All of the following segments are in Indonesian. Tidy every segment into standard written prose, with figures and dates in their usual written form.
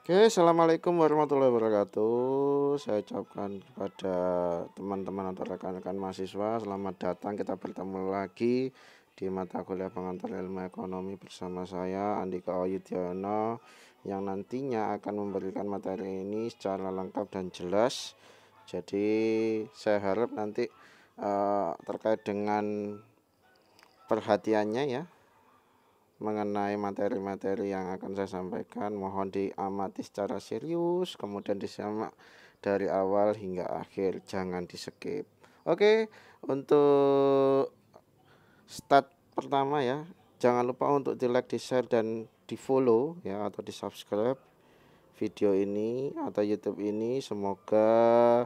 Oke, assalamualaikum warahmatullahi wabarakatuh. Saya ucapkan kepada teman-teman atau rekan-rekan mahasiswa, selamat datang. Kita bertemu lagi di mata kuliah pengantar ilmu ekonomi bersama saya Andika Oyudiono, yang nantinya akan memberikan materi ini secara lengkap dan jelas. Jadi saya harap nanti terkait dengan perhatiannya ya, mengenai materi-materi yang akan saya sampaikan, mohon diamati secara serius, kemudian disimak dari awal hingga akhir, jangan di skip. Oke, untuk start pertama ya, jangan lupa untuk di like, di share, dan di follow ya, atau di subscribe video ini atau YouTube ini. Semoga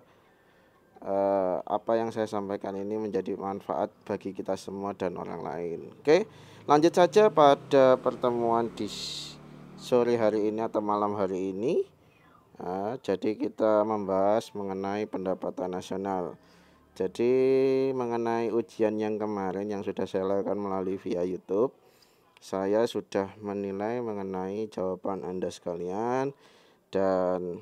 apa yang saya sampaikan ini menjadi manfaat bagi kita semua dan orang lain. Oke, lanjut saja pada pertemuan di sore hari ini atau malam hari ini. Jadi kita membahas mengenai pendapatan nasional. Jadi mengenai ujian yang kemarin yang sudah saya lakukan melalui via YouTube, saya sudah menilai mengenai jawaban Anda sekalian, dan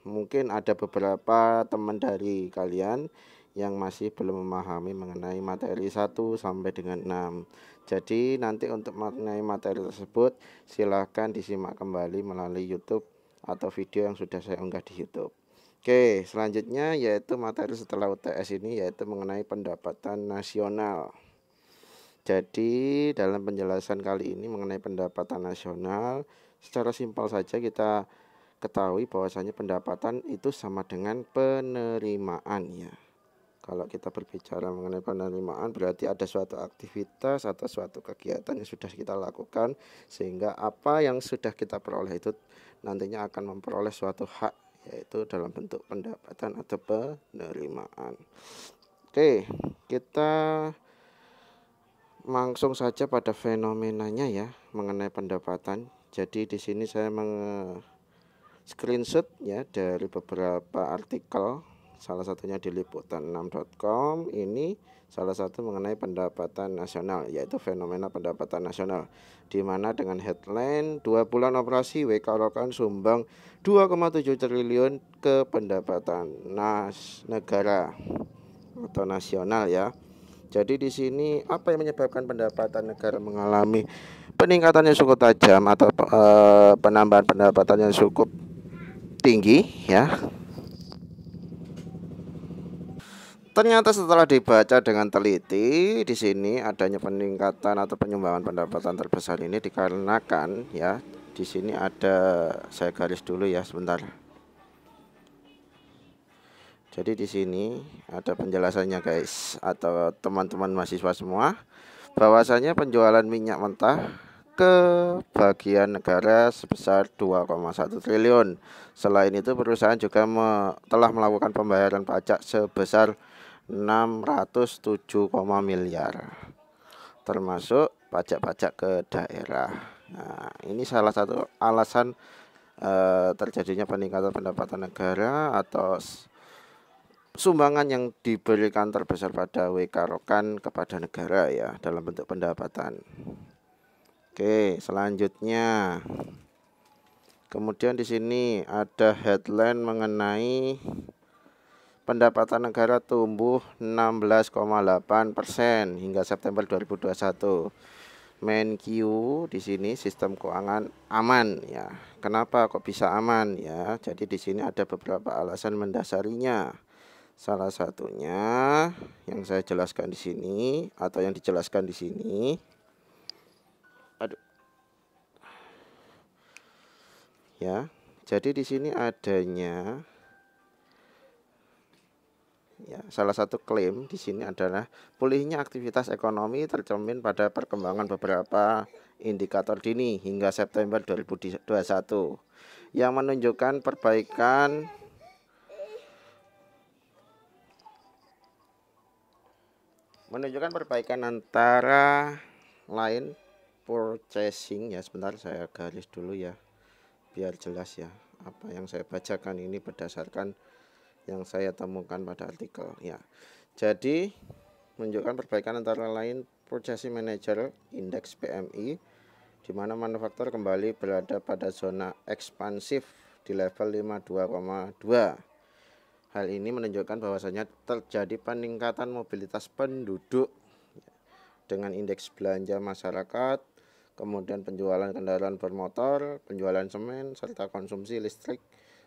mungkin ada beberapa teman dari kalian yang masih belum memahami mengenai materi 1 sampai dengan 6. Jadi nanti untuk mengenai materi tersebut silahkan disimak kembali melalui YouTube atau video yang sudah saya unggah di YouTube. Oke, selanjutnya yaitu materi setelah UTS ini, yaitu mengenai pendapatan nasional. Jadi dalam penjelasan kali ini mengenai pendapatan nasional, secara simpel saja kita ketahui bahwasanya pendapatan itu sama dengan penerimaan ya. Kalau kita berbicara mengenai penerimaan, berarti ada suatu aktivitas atau suatu kegiatan yang sudah kita lakukan, sehingga apa yang sudah kita peroleh itu nantinya akan memperoleh suatu hak, yaitu dalam bentuk pendapatan atau penerimaan. Oke, kita langsung saja pada fenomenanya ya mengenai pendapatan. Jadi di sini saya screenshot ya dari beberapa artikel, salah satunya di liputan6.com. Ini salah satu mengenai pendapatan nasional, yaitu fenomena pendapatan nasional, di mana dengan headline 2 bulan operasi WK Rokan sumbang 2,7 triliun ke pendapatan negara atau nasional ya. Jadi di sini apa yang menyebabkan pendapatan negara mengalami peningkatan yang cukup tajam atau penambahan pendapatan yang cukup tinggi ya. Ternyata setelah dibaca dengan teliti, di sini adanya peningkatan atau penyumbangan pendapatan terbesar ini dikarenakan ya, di sini ada, saya garis dulu ya sebentar. Jadi di sini ada penjelasannya guys, atau teman-teman mahasiswa semua, bahwasanya penjualan minyak mentah ke bagian negara sebesar 2,1 triliun. Selain itu perusahaan juga telah melakukan pembayaran pajak sebesar 607, miliar, termasuk pajak-pajak ke daerah. Nah, ini salah satu alasan terjadinya peningkatan pendapatan negara atau sumbangan yang diberikan terbesar pada WK Rokan kepada negara ya, dalam bentuk pendapatan. Oke, selanjutnya kemudian di sini ada headline mengenai pendapatan negara tumbuh 16,8% hingga September 2021. Menq di sini sistem keuangan aman ya. Kenapa kok bisa aman ya? Jadi di sini ada beberapa alasan mendasarinya. Salah satunya yang saya jelaskan di sini atau yang dijelaskan di sini. Ya. Jadi di sini adanya ya, salah satu klaim di sini adalah pulihnya aktivitas ekonomi tercermin pada perkembangan beberapa indikator dini hingga September 2021 yang menunjukkan perbaikan antara lain purchasing ya. Sebentar saya garis dulu ya biar jelas ya. Apa yang saya bacakan ini berdasarkan yang saya temukan pada artikel ya. Jadi menunjukkan perbaikan antara lain Purchasing Manager Index PMI di mana manufaktur kembali berada pada zona ekspansif di level 52,2. Hal ini menunjukkan bahwasanya terjadi peningkatan mobilitas penduduk dengan indeks belanja masyarakat, kemudian penjualan kendaraan bermotor, penjualan semen, serta konsumsi listrik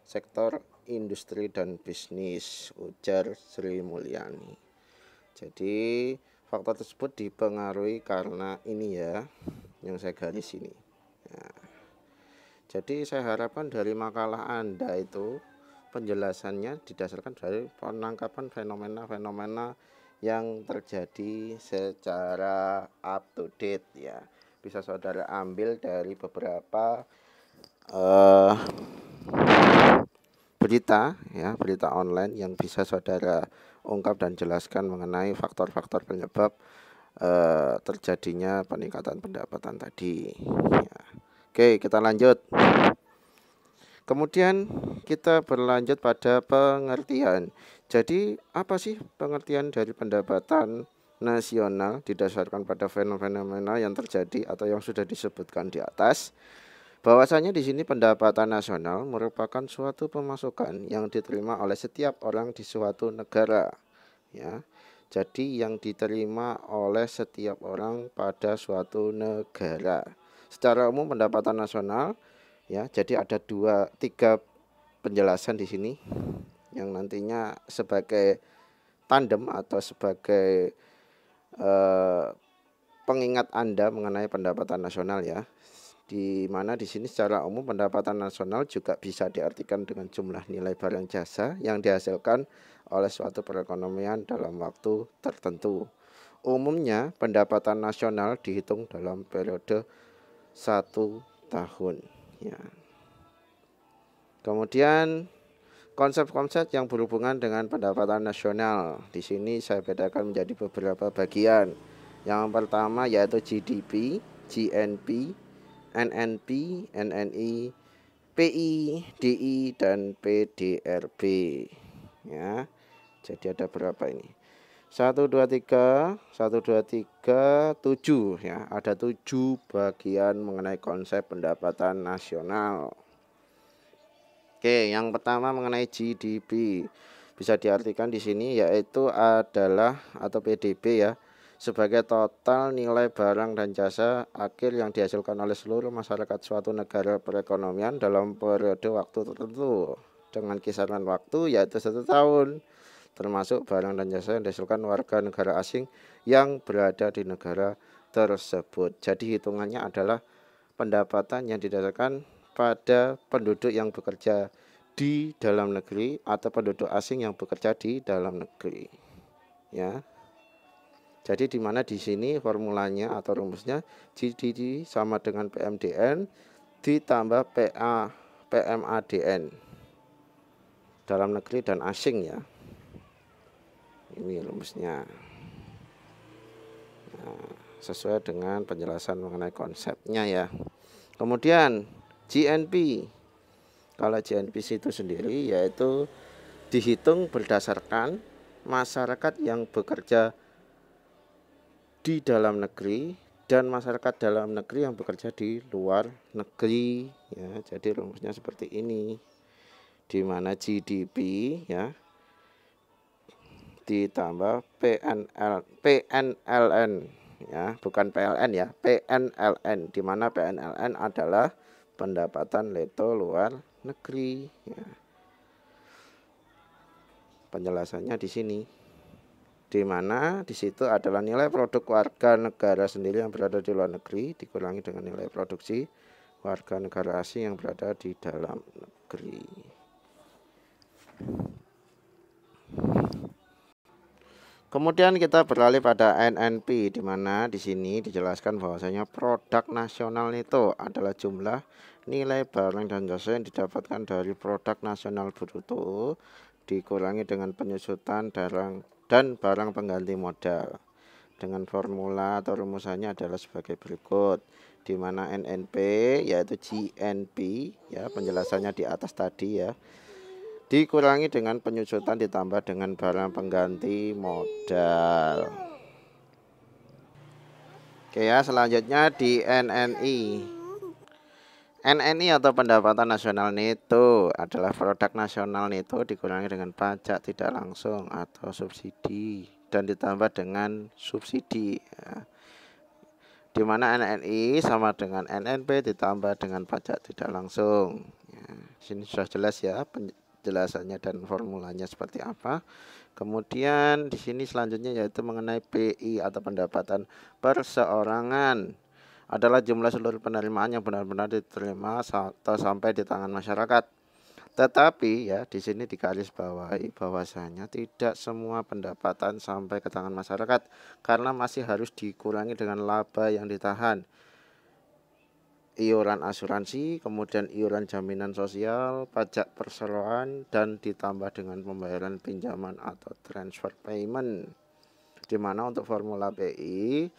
sektor industri dan bisnis, ujar Sri Mulyani. Jadi faktor tersebut dipengaruhi karena ini ya, yang saya garis ini. Nah, jadi saya harapkan dari makalah Anda itu penjelasannya didasarkan dari penangkapan fenomena-fenomena yang terjadi secara up to date ya. Bisa saudara ambil dari beberapa berita ya, berita online yang bisa saudara ungkap dan jelaskan mengenai faktor-faktor penyebab terjadinya peningkatan pendapatan tadi ya. Oke, kita lanjut. Kemudian kita berlanjut pada pengertian. Jadi apa sih pengertian dari pendapatan nasional didasarkan pada fenomena yang terjadi atau yang sudah disebutkan di atas? Bahwasanya di sini pendapatan nasional merupakan suatu pemasukan yang diterima oleh setiap orang di suatu negara, ya. Jadi yang diterima oleh setiap orang pada suatu negara. Secara umum pendapatan nasional ya, jadi ada 3 penjelasan di sini yang nantinya sebagai tandem atau sebagai pengingat Anda mengenai pendapatan nasional ya. Di mana di sini secara umum pendapatan nasional juga bisa diartikan dengan jumlah nilai barang jasa yang dihasilkan oleh suatu perekonomian dalam waktu tertentu. Umumnya pendapatan nasional dihitung dalam periode 1 tahun ya. Kemudian konsep-konsep yang berhubungan dengan pendapatan nasional di sini saya bedakan menjadi beberapa bagian. Yang pertama yaitu GDP, GNP, NNP, NNI, PI, DI, dan PDRB ya. Jadi ada berapa ini? 1, 2, 3, 1, 2, 3, 7 ya. Ada 7 bagian mengenai konsep pendapatan nasional. Oke, yang pertama mengenai GDP. Bisa diartikan di sini yaitu adalah atau PDB ya, sebagai total nilai barang dan jasa akhir yang dihasilkan oleh seluruh masyarakat suatu negara perekonomian dalam periode waktu tertentu dengan kisaran waktu yaitu 1 tahun, termasuk barang dan jasa yang dihasilkan warga negara asing yang berada di negara tersebut. Jadi hitungannya adalah pendapatan yang didasarkan pada penduduk yang bekerja di dalam negeri atau penduduk asing yang bekerja di dalam negeri ya. Jadi di mana di sini formulanya atau rumusnya GDP sama dengan PMDN ditambah PMADN dalam negeri dan asing ya. Ini rumusnya. Nah, sesuai dengan penjelasan mengenai konsepnya ya. Kemudian GNP. Kalau GNP itu sendiri yaitu dihitung berdasarkan masyarakat yang bekerja di dalam negeri dan masyarakat dalam negeri yang bekerja di luar negeri ya. Jadi rumusnya seperti ini, di mana GDP ya ditambah PNLN ya, bukan PLN ya, PNLN, di mana PNLN adalah pendapatan neto luar negeri ya. Penjelasannya di sini, di mana di situ adalah nilai produk warga negara sendiri yang berada di luar negeri dikurangi dengan nilai produksi warga negara asing yang berada di dalam negeri. Kemudian kita beralih pada NNP, di mana di sini dijelaskan bahwasanya produk nasional itu adalah jumlah nilai barang dan jasa yang didapatkan dari produk nasional bruto dikurangi dengan penyusutan dan barang pengganti modal. Dengan formula atau rumusannya adalah sebagai berikut, di mana NNP yaitu GNP ya, penjelasannya di atas tadi ya, dikurangi dengan penyusutan ditambah dengan barang pengganti modal. Oke ya, selanjutnya di NNI. NNI atau pendapatan nasional neto adalah produk nasional neto dikurangi dengan pajak tidak langsung atau subsidi dan ditambah dengan subsidi, ya. Di mana NNI sama dengan NNP ditambah dengan pajak tidak langsung. Ya, sini sudah jelas ya penjelasannya dan formulanya seperti apa. Kemudian di sini selanjutnya yaitu mengenai PI atau pendapatan perseorangan adalah jumlah seluruh penerimaan yang benar-benar diterima atau sampai di tangan masyarakat. Tetapi ya di sini digarisbawahi bahwasanya tidak semua pendapatan sampai ke tangan masyarakat karena masih harus dikurangi dengan laba yang ditahan, iuran asuransi, kemudian iuran jaminan sosial, pajak perseroan, dan ditambah dengan pembayaran pinjaman atau transfer payment. Di mana untuk formula PI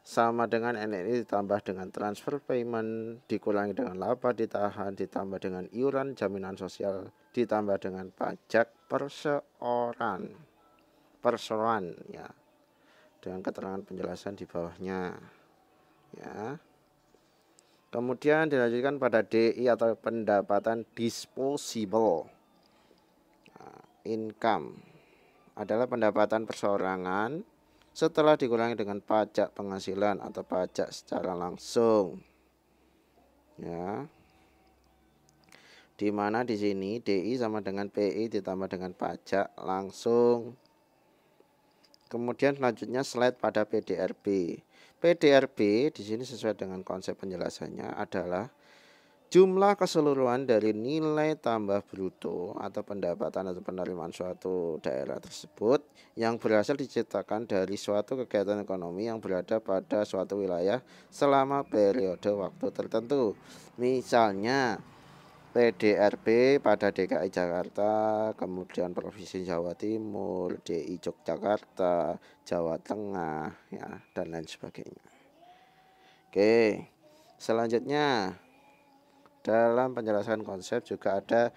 sama dengan NNI ditambah dengan transfer payment, dikurangi dengan laba ditahan, ditambah dengan iuran jaminan sosial, ditambah dengan pajak perseroan ya, dengan keterangan penjelasan di bawahnya ya. Kemudian dilanjutkan pada DI atau pendapatan disposable income adalah pendapatan perseorangan setelah dikurangi dengan pajak penghasilan atau pajak secara langsung, ya. Di mana di sini DI sama dengan PI ditambah dengan pajak langsung. Kemudian selanjutnya slide pada PDRB. PDRB di sini sesuai dengan konsep penjelasannya adalah jumlah keseluruhan dari nilai tambah bruto atau pendapatan atau penerimaan suatu daerah tersebut yang berhasil diciptakan dari suatu kegiatan ekonomi yang berada pada suatu wilayah selama periode waktu tertentu. Misalnya PDRB pada DKI Jakarta, kemudian Provinsi Jawa Timur, DI Yogyakarta, Jawa Tengah, ya, dan lain sebagainya. Oke, selanjutnya dalam penjelasan konsep juga ada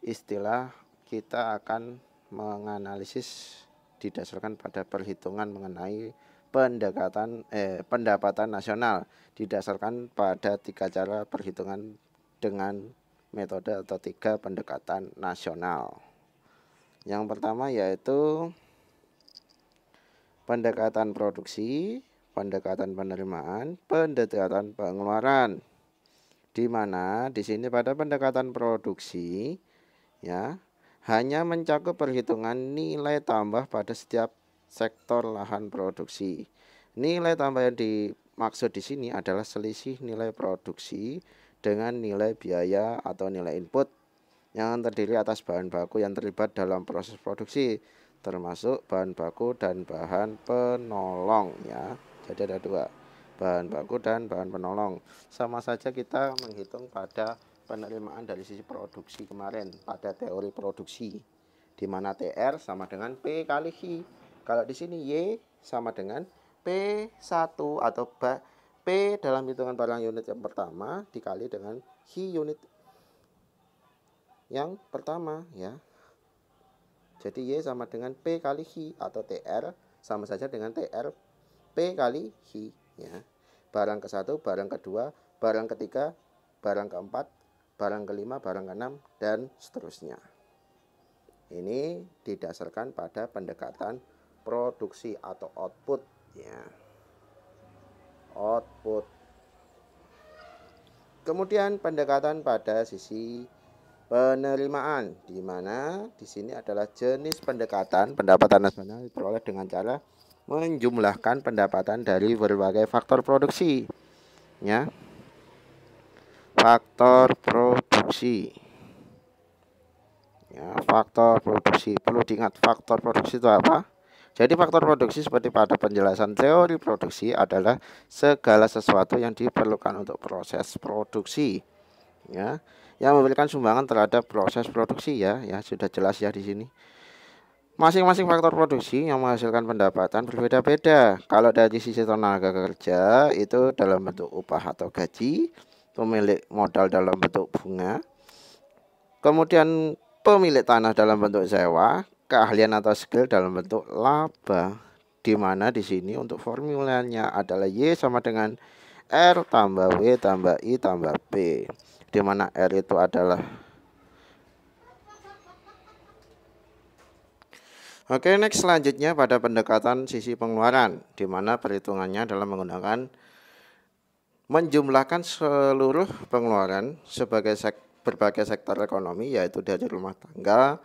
istilah kita akan menganalisis didasarkan pada perhitungan mengenai pendapatan nasional didasarkan pada 3 cara perhitungan dengan metode atau 3 pendekatan nasional. Yang pertama yaitu pendekatan produksi, pendekatan penerimaan, pendekatan pengeluaran. Di mana di sini pada pendekatan produksi ya hanya mencakup perhitungan nilai tambah pada setiap sektor lahan produksi. Nilai tambah yang dimaksud di sini adalah selisih nilai produksi dengan nilai biaya atau nilai input yang terdiri atas bahan baku yang terlibat dalam proses produksi, termasuk bahan baku dan bahan penolong ya. Jadi ada 2. Bahan baku dan bahan penolong. Sama saja kita menghitung pada penerimaan dari sisi produksi kemarin pada teori produksi, di mana TR sama dengan P kali I. Kalau di sini Y sama dengan P1 atau P dalam hitungan barang unit yang pertama dikali dengan I unit yang pertama ya. Jadi Y sama dengan P kali I atau TR sama saja dengan TR P kali I ya. Barang ke-1, barang kedua, barang ketiga, barang keempat, barang kelima, barang keenam, dan seterusnya. Ini didasarkan pada pendekatan produksi atau output ya. Output. Kemudian pendekatan pada sisi penerimaan, di mana di sini adalah jenis pendekatan pendapatan nasional diperoleh dengan cara menjumlahkan pendapatan dari berbagai faktor produksi ya. Faktor produksi ya, faktor produksi perlu diingat faktor produksi itu apa. Jadi faktor produksi seperti pada penjelasan teori produksi adalah segala sesuatu yang diperlukan untuk proses produksi ya, yang memberikan sumbangan terhadap proses produksi ya sudah jelas ya di sini. Masing-masing faktor produksi yang menghasilkan pendapatan berbeda-beda. Kalau dari sisi tenaga kerja itu dalam bentuk upah atau gaji, pemilik modal dalam bentuk bunga, kemudian pemilik tanah dalam bentuk sewa, keahlian atau skill dalam bentuk laba. Di mana di sini untuk formulanya adalah Y sama dengan R tambah W tambah I tambah P. di mana R itu adalah. Oke, next selanjutnya pada pendekatan sisi pengeluaran, di mana perhitungannya adalah menggunakan menjumlahkan seluruh pengeluaran sebagai berbagai sektor ekonomi, yaitu dari rumah tangga,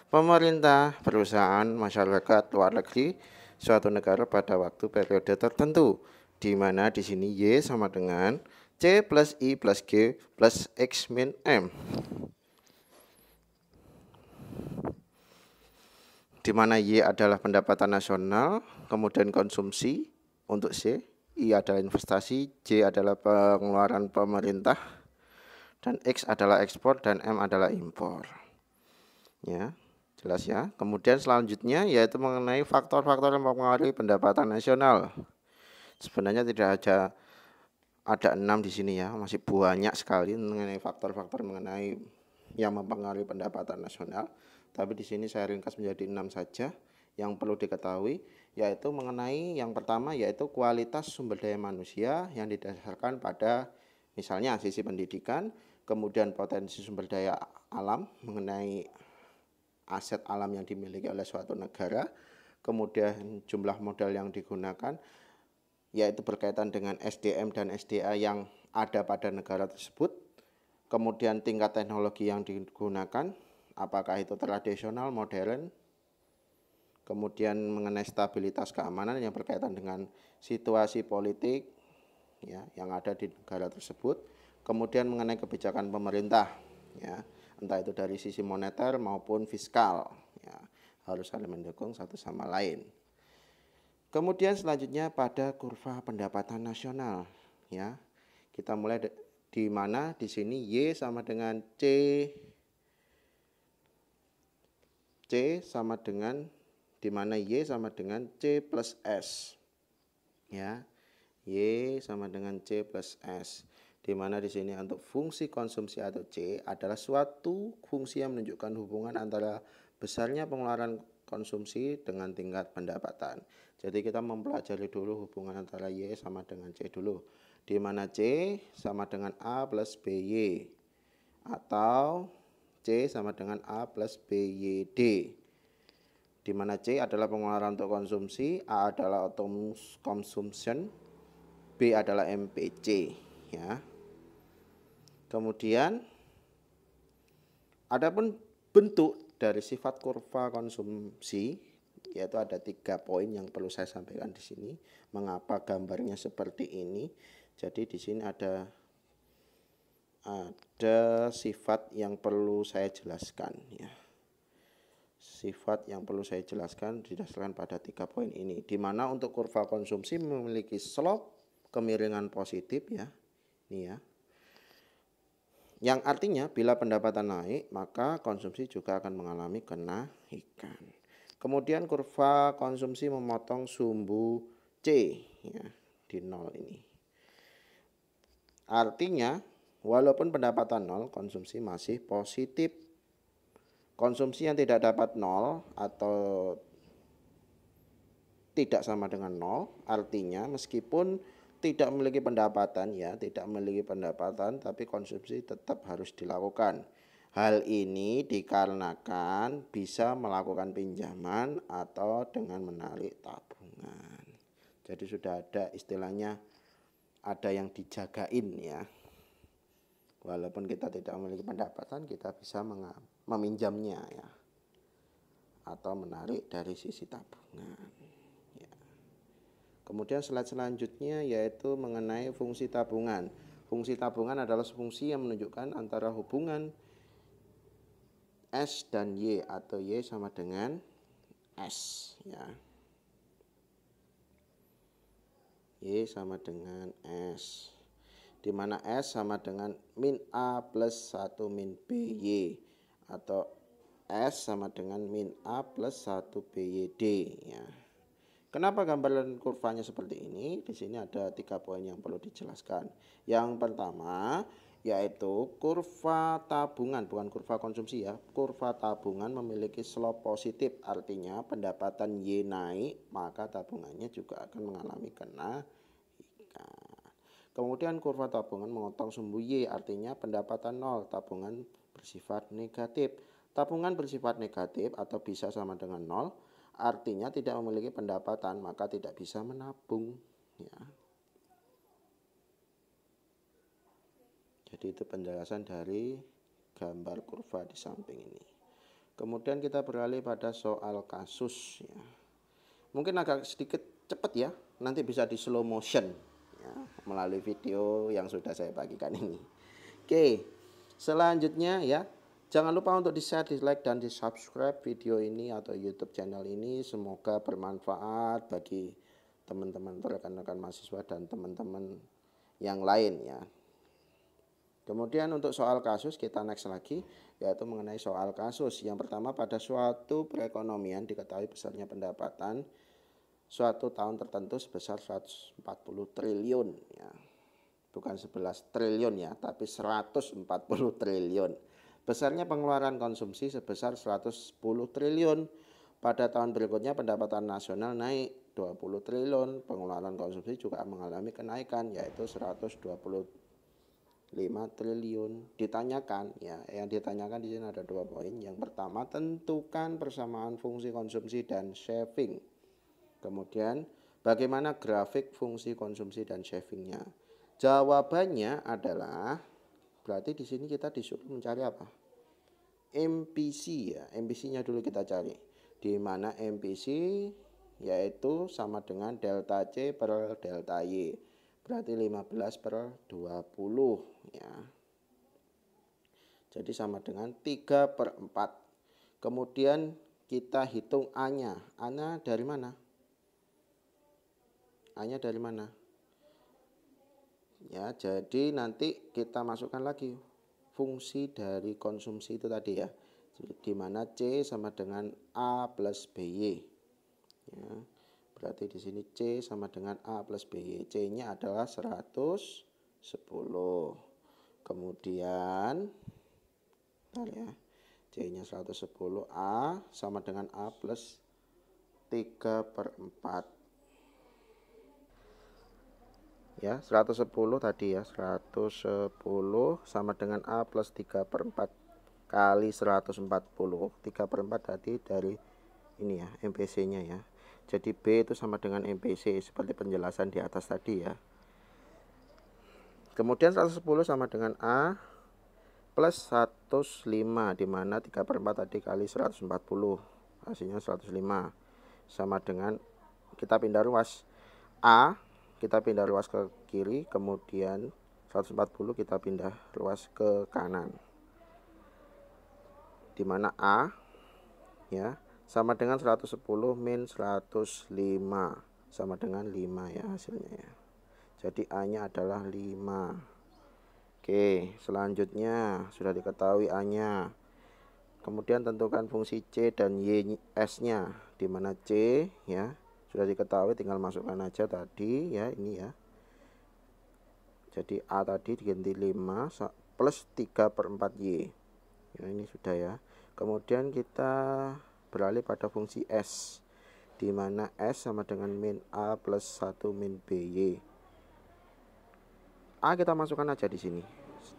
pemerintah, perusahaan, masyarakat, luar negeri, suatu negara pada waktu periode tertentu, di mana di sini Y sama dengan C plus I plus G plus X min M. Di mana Y adalah pendapatan nasional, kemudian konsumsi untuk C, I adalah investasi, J adalah pengeluaran pemerintah, dan X adalah ekspor, dan M adalah impor. Ya, jelas ya. Kemudian selanjutnya yaitu mengenai faktor-faktor yang mempengaruhi pendapatan nasional. Sebenarnya tidak ada 6 di sini ya, masih banyak sekali mengenai faktor-faktor mengenai yang mempengaruhi pendapatan nasional. Tapi di sini saya ringkas menjadi 6 saja yang perlu diketahui, yaitu mengenai yang pertama yaitu kualitas sumber daya manusia yang didasarkan pada misalnya sisi pendidikan, kemudian potensi sumber daya alam mengenai aset alam yang dimiliki oleh suatu negara, kemudian jumlah modal yang digunakan yaitu berkaitan dengan SDM dan SDA yang ada pada negara tersebut, kemudian tingkat teknologi yang digunakan, apakah itu tradisional, modern, kemudian mengenai stabilitas keamanan yang berkaitan dengan situasi politik ya, yang ada di negara tersebut, kemudian mengenai kebijakan pemerintah, ya, entah itu dari sisi moneter maupun fiskal, ya, harus saling mendukung satu sama lain. Kemudian selanjutnya pada kurva pendapatan nasional, ya, kita mulai di mana di sini Y sama dengan C sama dengan di mana Y sama dengan C plus S, ya, Y sama dengan C plus S, di mana di sini untuk fungsi konsumsi atau C adalah suatu fungsi yang menunjukkan hubungan antara besarnya pengeluaran konsumsi dengan tingkat pendapatan. Jadi kita mempelajari dulu hubungan antara Y sama dengan C dulu, di mana C sama dengan A plus BY atau C sama dengan A plus BYD, di mana C adalah pengeluaran untuk konsumsi, A adalah auto consumption, B adalah MPC, ya. Kemudian adapun bentuk dari sifat kurva konsumsi yaitu ada 3 poin yang perlu saya sampaikan di sini. Mengapa gambarnya seperti ini? Jadi di sini ada sifat yang perlu saya jelaskan, ya. Sifat yang perlu saya jelaskan didasarkan pada 3 poin ini, di mana untuk kurva konsumsi memiliki slope kemiringan positif, ya. Ini ya. Yang artinya bila pendapatan naik, maka konsumsi juga akan mengalami kenaikan. Kemudian kurva konsumsi memotong sumbu C, ya, di 0 ini. Artinya walaupun pendapatan 0, konsumsi masih positif. Konsumsi yang tidak dapat 0 atau tidak sama dengan 0, artinya meskipun tidak memiliki pendapatan, ya, tidak memiliki pendapatan, tapi konsumsi tetap harus dilakukan. Hal ini dikarenakan bisa melakukan pinjaman atau dengan menarik tabungan. Jadi sudah ada istilahnya, ada yang dijagain, ya. Walaupun kita tidak memiliki pendapatan, kita bisa meminjamnya, ya, atau menarik dari sisi tabungan. Kemudian slide selanjutnya yaitu mengenai fungsi tabungan. Fungsi tabungan adalah fungsi yang menunjukkan antara hubungan S dan Y atau Y sama dengan S, ya. Y sama dengan S, di mana S sama dengan min A plus 1 min BY atau S sama dengan min A plus 1 BYD, ya. Kenapa gambaran kurvanya seperti ini? Di sini ada 3 poin yang perlu dijelaskan. Yang pertama yaitu kurva tabungan, bukan kurva konsumsi, ya. Kurva tabungan memiliki slope positif, artinya pendapatan Y naik, maka tabungannya juga akan mengalami kenaikan. Kemudian kurva tabungan memotong sumbu Y, artinya pendapatan 0, tabungan bersifat negatif. Tabungan bersifat negatif atau bisa sama dengan 0, artinya tidak memiliki pendapatan, maka tidak bisa menabung. Ya. Jadi itu penjelasan dari gambar kurva di samping ini. Kemudian kita beralih pada soal kasus. Ya. Mungkin agak sedikit cepat ya, nanti bisa di slow motion ya, melalui video yang sudah saya bagikan ini. Oke, selanjutnya ya, jangan lupa untuk di-share, di-like, dan di-subscribe video ini atau YouTube channel ini. Semoga bermanfaat bagi teman-teman, rekan-rekan mahasiswa dan teman-teman yang lain ya. Kemudian untuk soal kasus kita next lagi, yaitu mengenai soal kasus. Yang pertama, pada suatu perekonomian diketahui besarnya pendapatan suatu tahun tertentu sebesar 140 triliun ya. Bukan 11 triliun ya, tapi 140 triliun. Besarnya pengeluaran konsumsi sebesar 110 triliun. Pada tahun berikutnya pendapatan nasional naik 20 triliun, pengeluaran konsumsi juga mengalami kenaikan yaitu 125 triliun. Ditanyakan ya, yang ditanyakan di sini ada 2 poin. Yang pertama, tentukan persamaan fungsi konsumsi dan saving. Kemudian bagaimana grafik fungsi konsumsi dan savingnya? Jawabannya adalah, berarti di sini kita disuruh mencari apa? MPC ya, MPC-nya dulu kita cari. Di mana MPC yaitu sama dengan delta C per delta Y. Berarti 15/20 ya. Jadi sama dengan 3/4. Kemudian kita hitung A-nya. A-nya dari mana? A-nya dari mana? Ya, jadi nanti kita masukkan lagi fungsi dari konsumsi itu tadi ya. Di mana C sama dengan A plus BY. Ya. Berarti di sini C sama dengan A plus BY. C-nya adalah 110. Kemudian ya, C-nya 110, A sama dengan A plus 3/4. Ya, 110 tadi ya, 110 sama dengan A plus 3/4 kali 140. 3/4 tadi dari ini ya, MPC-nya ya. Jadi B itu sama dengan MPC seperti penjelasan di atas tadi ya. Kemudian 110 sama dengan A plus 105, di mana 3/4 tadi kali 140. Hasilnya 105. Sama dengan, kita pindah ruas. A kita pindah ruas ke kiri, kemudian 140 kita pindah ruas ke kanan. Di mana A ya sama dengan 110 min 105 sama dengan 5 ya hasilnya ya. Jadi A-nya adalah 5. Oke, selanjutnya sudah diketahui A-nya. Kemudian tentukan fungsi C dan Y S-nya. Di mana C ya sudah diketahui, tinggal masukkan aja tadi ya, ini ya. Jadi A tadi diganti 5 plus 3/4 Y. Ya, ini sudah ya. Kemudian kita beralih pada fungsi S, di mana S sama dengan min A plus 1 min BY. A kita masukkan aja di sini.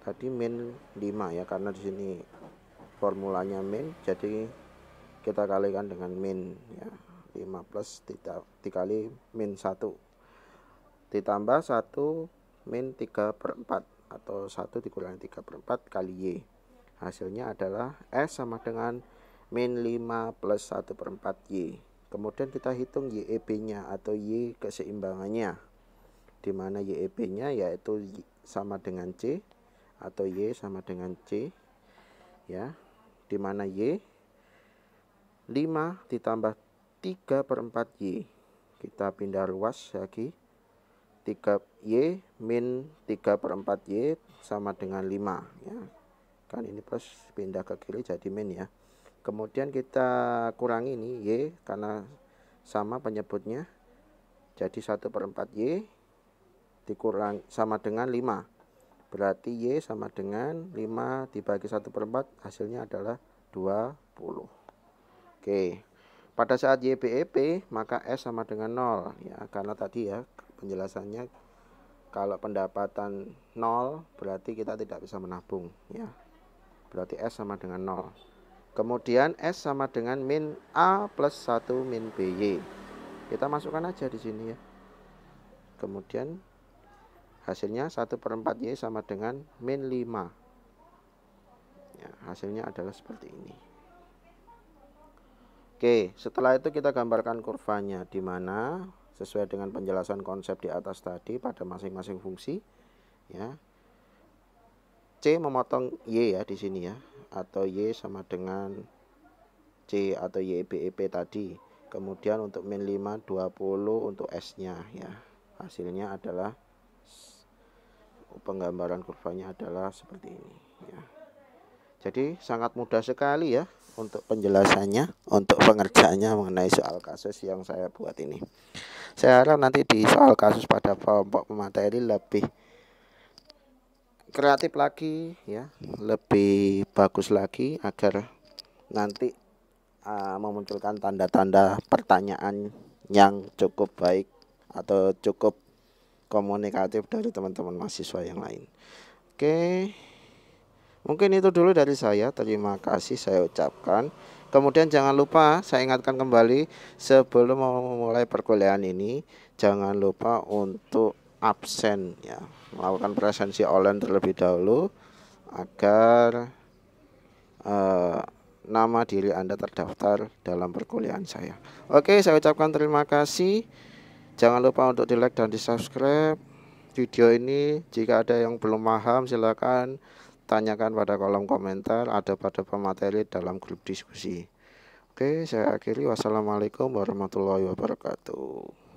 Tadi min 5 ya, karena di sini formulanya min, jadi kita kalikan dengan min ya. 5 plus dikali min 1 ditambah 1 min 3/4 atau 1 dikurangi 3/4 kali Y. Hasilnya adalah S sama dengan min 5 plus 1/4 Y. Kemudian kita hitung YEB-nya atau Y keseimbangannya, di mana YEB-nya yaitu sama dengan C atau Y sama dengan C ya, di mana Y 5 ditambah 3/4 Y. Kita pindah ruas lagi. 3 Y min 3/4 Y sama dengan 5 ya. Kan ini plus, pindah ke kiri jadi min ya. Kemudian kita kurangi ini Y karena sama penyebutnya. Jadi 1/4 Y dikurang sama dengan 5. Berarti Y sama dengan 5 dibagi 1/4, hasilnya adalah 20. Oke. Pada saat Y BEP maka S sama dengan 0 ya, karena tadi ya penjelasannya Kalau pendapatan 0 berarti kita tidak bisa menabung ya. Berarti S sama dengan 0. Kemudian S sama dengan min A plus 1 min BY. Kita masukkan aja di sini ya. Kemudian hasilnya 1/4 Y sama dengan min 5 ya, hasilnya adalah seperti ini. Oke, setelah itu kita gambarkan kurvanya, di mana sesuai dengan penjelasan konsep di atas tadi pada masing-masing fungsi ya. C memotong Y ya di sini ya, atau Y sama dengan C atau YBEP tadi. Kemudian untuk min 5 20 untuk S-nya ya. Hasilnya adalah penggambaran kurvanya adalah seperti ini ya. Jadi sangat mudah sekali ya untuk penjelasannya, untuk pengerjaannya mengenai soal kasus yang saya buat ini. Saya harap nanti di soal kasus pada kelompok pemateri lebih kreatif lagi ya, lebih bagus lagi agar nanti memunculkan tanda-tanda pertanyaan yang cukup baik atau cukup komunikatif dari teman-teman mahasiswa yang lain. Oke, mungkin itu dulu dari saya. Terima kasih saya ucapkan. Kemudian jangan lupa saya ingatkan kembali, sebelum memulai perkuliahan ini jangan lupa untuk absen ya, melakukan presensi online terlebih dahulu agar nama diri Anda terdaftar dalam perkuliahan saya. Oke, saya ucapkan terima kasih. Jangan lupa untuk di-like dan di-subscribe video ini. Jika ada yang belum paham silakan tanyakan pada kolom komentar, ada pada pemateri dalam grup diskusi. Oke, saya akhiri. Wassalamualaikum warahmatullahi wabarakatuh.